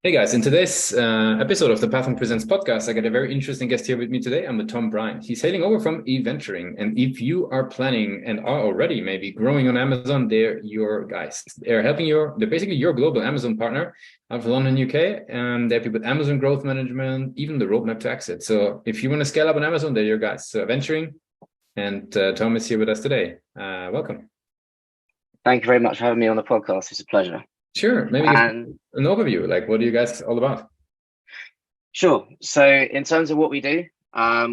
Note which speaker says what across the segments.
Speaker 1: Hey guys, in today's episode of the Pathmonk Presents podcast, I got a very interesting guest here with me today. I'm with Tom Bryant. He's hailing over from eVenturing. And if you are planning and are already maybe growing on Amazon, they're your guys. They're helping they're basically your global Amazon partner out of London, UK. And they help you with Amazon growth management, even the roadmap to exit. So if you want to scale up on Amazon, they're your guys. So eVenturing, and Tom is here with us today. Welcome.
Speaker 2: Thank you very much for having me on the podcast. It's a pleasure.
Speaker 1: Sure. Maybe give
Speaker 2: And
Speaker 1: an overview. Like, what are you guys all about?
Speaker 2: sure. So in terms of what we do,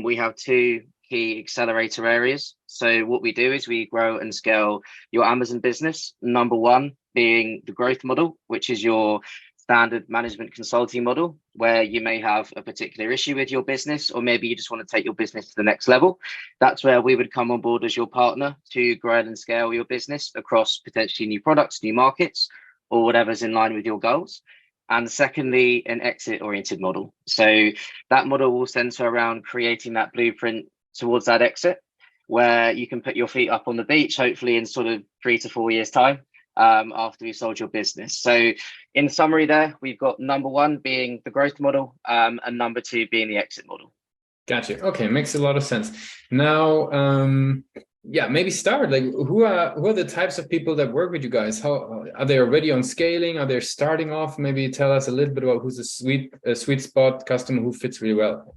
Speaker 2: we have two key accelerator areas. So what we do is we grow and scale your Amazon business. Number one being the growth model, which is your standard management consulting model, where you may have a particular issue with your business, or maybe you just want to take your business to the next level. That's where we would come on board as your partner to grow and scale your business across potentially new products, new markets, or whatever's in line with your goals. And secondly, an exit oriented model. So that model will center around creating that blueprint towards that exit, where you can put your feet up on the beach, hopefully in sort of 3 to 4 years' time, after you've sold your business. So in summary there, we've got number one being the growth model, and number two being the exit model.
Speaker 1: Gotcha. Okay, makes a lot of sense. Now, yeah, maybe start like who are the types of people that work with you guys? How are they already on scaling? Are they starting off? Maybe tell us a little bit about who's a sweet spot customer who fits really well.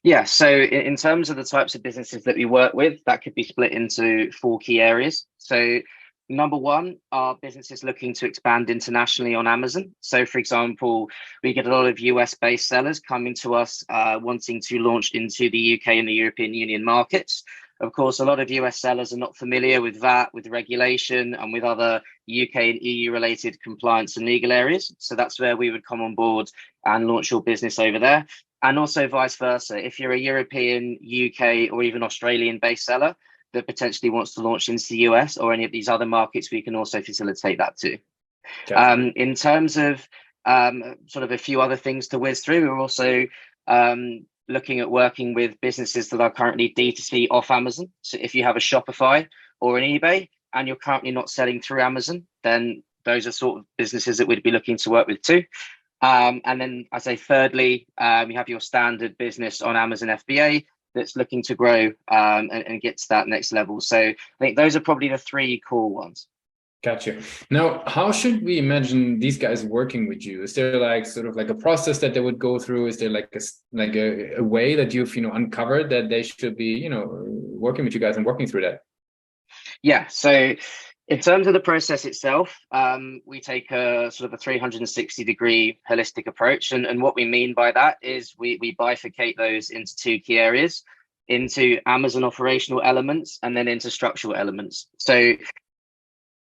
Speaker 2: Yeah, so in terms of the types of businesses that we work with, that could be split into four key areas. So number one are businesses looking to expand internationally on Amazon. So for example, we get a lot of US based sellers coming to us wanting to launch into the UK and the European Union markets. Of course, a lot of US sellers are not familiar with that, with regulation, and with other UK and EU related compliance and legal areas. So that's where we would come on board and launch your business over there. And also vice versa. If you're a European, UK, or even Australian based seller that potentially wants to launch into the US or any of these other markets, we can also facilitate that too.
Speaker 1: Gotcha.
Speaker 2: In terms of sort of a few other things to whiz through, we're also looking at working with businesses that are currently D2C off Amazon. So if you have a Shopify or an eBay and you're currently not selling through Amazon, then those are sort of businesses that we'd be looking to work with too. And then I say thirdly, you have your standard business on Amazon FBA that's looking to grow and get to that next level. So I think those are probably the three core ones.
Speaker 1: Gotcha. Now, how should we imagine these guys working with you? Is there like sort of like a process that they would go through? Is there like a way that you've uncovered that they should be working with you guys and working through that?
Speaker 2: Yeah. So in terms of the process itself, we take a sort of a 360-degree holistic approach. And what we mean by that is we bifurcate those into two key areas, into Amazon operational elements and then into structural elements. So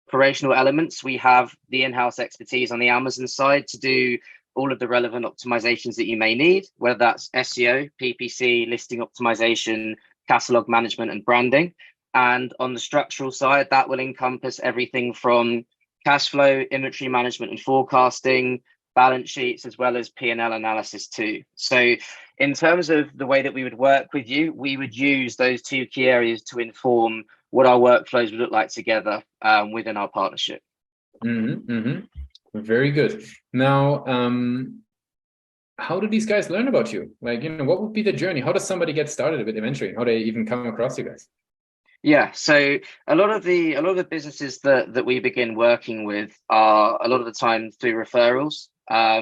Speaker 2: operational elements, we have the in-house expertise on the Amazon side to do all of the relevant optimizations that you may need, whether that's SEO, PPC, listing optimization, catalog management, and branding. And on the structural side, that will encompass everything from cash flow, inventory management and forecasting, balance sheets, as well as P&L analysis too. So in terms of the way that we would work with you, we would use those two key areas to inform what our workflows would look like together within our partnership.
Speaker 1: Mm-hmm, mm-hmm. Very good. Now, how do these guys learn about you? Like, what would be the journey? How does somebody get started with eVenturing? How do they even come across you guys?
Speaker 2: Yeah, so a lot of the businesses that we begin working with are a lot of the time through referrals.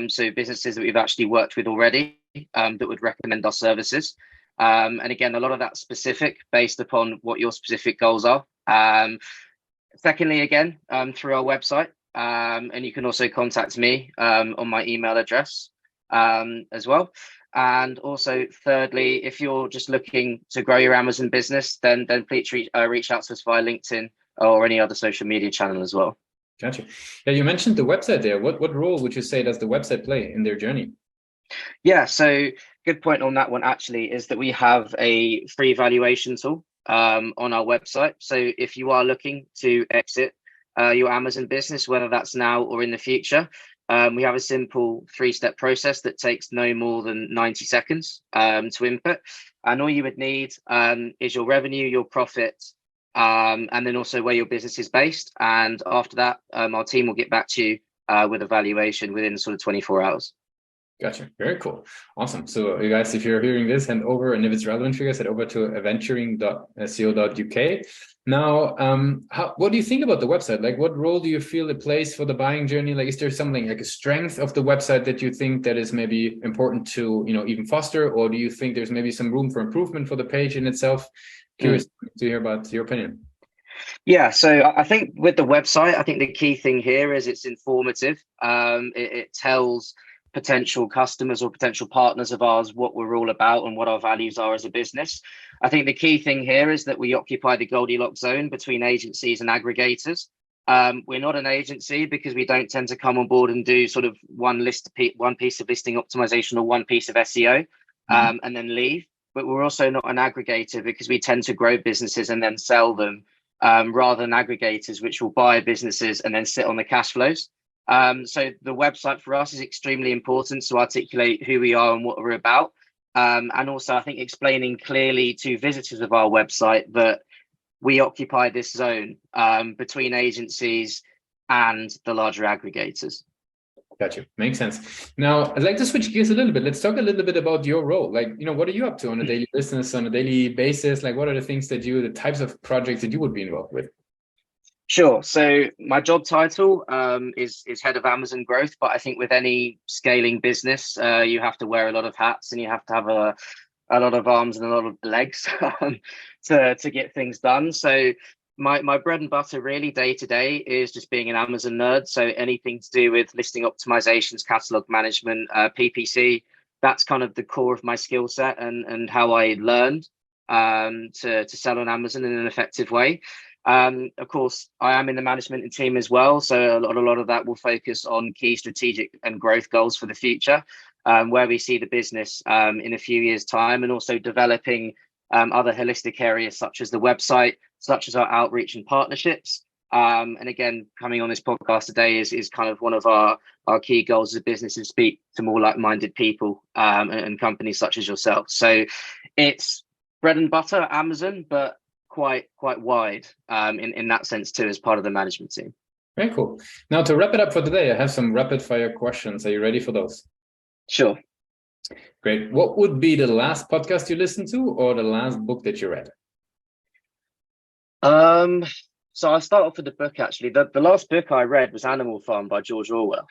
Speaker 2: So businesses that we've actually worked with already that would recommend our services. And again, a lot of that's specific based upon what your specific goals are. Secondly, again, through our website, and you can also contact me on my email address as well. And also, thirdly, if you're just looking to grow your Amazon business, then please reach out to us via LinkedIn or any other social media channel as well.
Speaker 1: Gotcha. Yeah, you mentioned the website there. What role would you say does the website play in their journey?
Speaker 2: Yeah, so good point on that one actually is that we have a free valuation tool on our website. So if you are looking to exit your Amazon business, whether that's now or in the future, we have a simple 3-step process that takes no more than 90 seconds to input. And all you would need is your revenue, your profit, and then also where your business is based. And after that, our team will get back to you with evaluation within sort of 24 hours.
Speaker 1: Gotcha. Very cool. Awesome. So you guys, if you're hearing this, head over, and if it's relevant for you guys, head over to eventuring.co.uk. Now, what do you think about the website? Like, what role do you feel it plays for the buying journey? Like, is there something like a strength of the website that you think that is maybe important to, even foster, or do you think there's maybe some room for improvement for the page in itself? Curious to hear about your opinion.
Speaker 2: Yeah, so I think with the website, I think the key thing here is it's informative. It tells potential customers or potential partners of ours what we're all about and what our values are as a business. I think the key thing here is that we occupy the Goldilocks zone between agencies and aggregators. We're not an agency because we don't tend to come on board and do sort of one piece of listing optimization or one piece of SEO and then leave. But we're also not an aggregator because we tend to grow businesses and then sell them rather than aggregators, which will buy businesses and then sit on the cash flows. So the website for us is extremely important to articulate who we are and what we're about. And also, I think explaining clearly to visitors of our website that we occupy this zone between agencies and the larger aggregators.
Speaker 1: Gotcha. Makes sense. Now, I'd like to switch gears a little bit. Let's talk a little bit about your role. Like, what are you up to on a daily business, on a daily basis? Like, what are the things that the types of projects that you would be involved with?
Speaker 2: Sure. So my job title is head of Amazon growth, but I think with any scaling business, you have to wear a lot of hats and you have to have a lot of arms and a lot of legs to get things done. So my bread and butter really day to day is just being an Amazon nerd. So anything to do with listing optimizations, catalog management, PPC, that's kind of the core of my skill set and how I learned to sell on Amazon in an effective way. Of course, I am in the management team as well. So a lot of that will focus on key strategic and growth goals for the future, where we see the business in a few years' time, and also developing other holistic areas such as the website, such as our outreach and partnerships. And again, coming on this podcast today is kind of one of our key goals as a business, to speak to more like-minded people and companies such as yourself. So it's bread and butter, Amazon, but quite wide in that sense too, as part of the management team.
Speaker 1: Very cool. Now, to wrap it up for today, I have some rapid fire questions. Are you ready for those?
Speaker 2: Sure.
Speaker 1: Great. What would be the last podcast you listened to, or the last book that you read?
Speaker 2: So I'll start off with the book, actually. The last book I read was Animal Farm by George Orwell.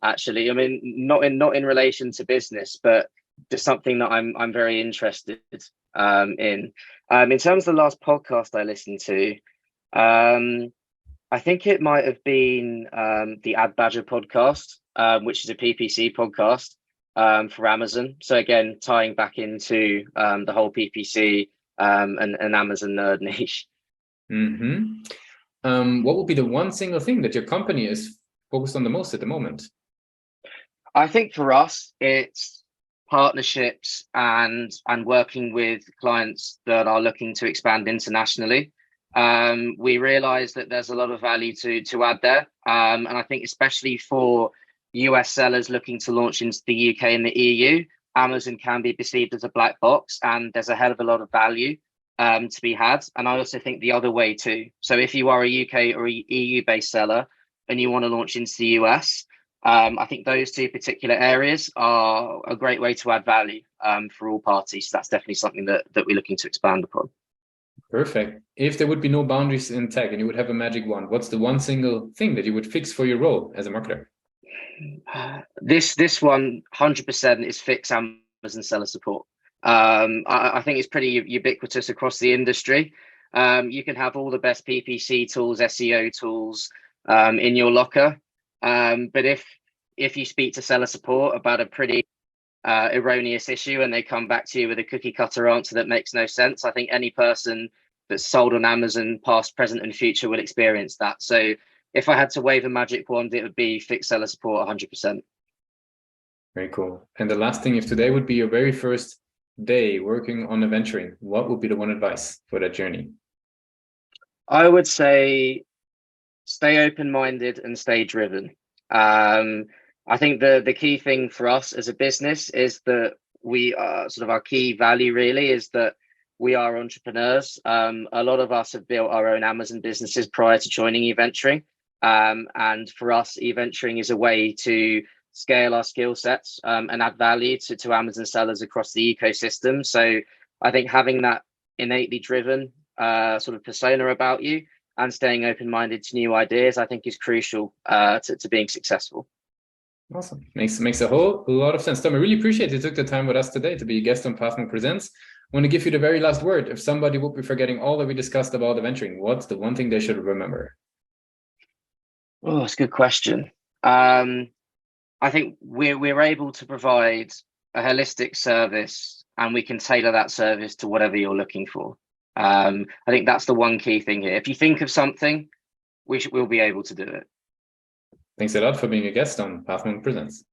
Speaker 2: Actually, I mean, not in relation to business, but just something that I'm very interested in. In terms of the last podcast I listened to, I think it might have been the Ad Badger podcast, which is a PPC podcast for Amazon. So again, tying back into the whole PPC and Amazon nerd niche.
Speaker 1: What would be the one single thing that your company is focused on the most at the moment?
Speaker 2: I think for us, it's partnerships and working with clients that are looking to expand internationally. We realize that there's a lot of value to add there. And I think especially for US sellers looking to launch into the UK and the EU, Amazon can be perceived as a black box, and there's a hell of a lot of value to be had. And I also think the other way too. So if you are a UK or EU based seller and you want to launch into the US, I think those two particular areas are a great way to add value for all parties. So that's definitely something that we're looking to expand upon.
Speaker 1: Perfect. If there would be no boundaries in tech and you would have a magic wand, what's the one single thing that you would fix for your role as a marketer?
Speaker 2: This one 100% is fix Amazon seller support. I think it's pretty ubiquitous across the industry. You can have all the best PPC tools, SEO tools in your locker. But if you speak to seller support about a pretty erroneous issue and they come back to you with a cookie cutter answer that makes no sense, I think any person that's sold on Amazon, past, present, and future, will experience that. So if I had to wave a magic wand, it would be fix seller support 100%.
Speaker 1: Very cool. And the last thing, if today would be your very first day working on eVenturing, what would be the one advice for that journey?
Speaker 2: I would say stay open-minded and stay driven. I think the key thing for us as a business is that we are sort of, our key value really is that we are entrepreneurs. A lot of us have built our own Amazon businesses prior to joining eVenturing. And for us, eVenturing is a way to scale our skill sets and add value to Amazon sellers across the ecosystem. So I think having that innately driven sort of persona about you and staying open-minded to new ideas, I think is crucial to being successful.
Speaker 1: Awesome. Makes a whole lot of sense. Tom, I really appreciate you took the time with us today to be a guest on Pathmonk Presents. I want to give you the very last word. If somebody would be forgetting all that we discussed about eVenturing, what's the one thing they should remember?
Speaker 2: Oh, it's a good question. I think we're able to provide a holistic service, and we can tailor that service to whatever you're looking for. I think that's the one key thing here. If you think of something, we'll be able to do it.
Speaker 1: Thanks a lot for being a guest on Pathmonk Presents.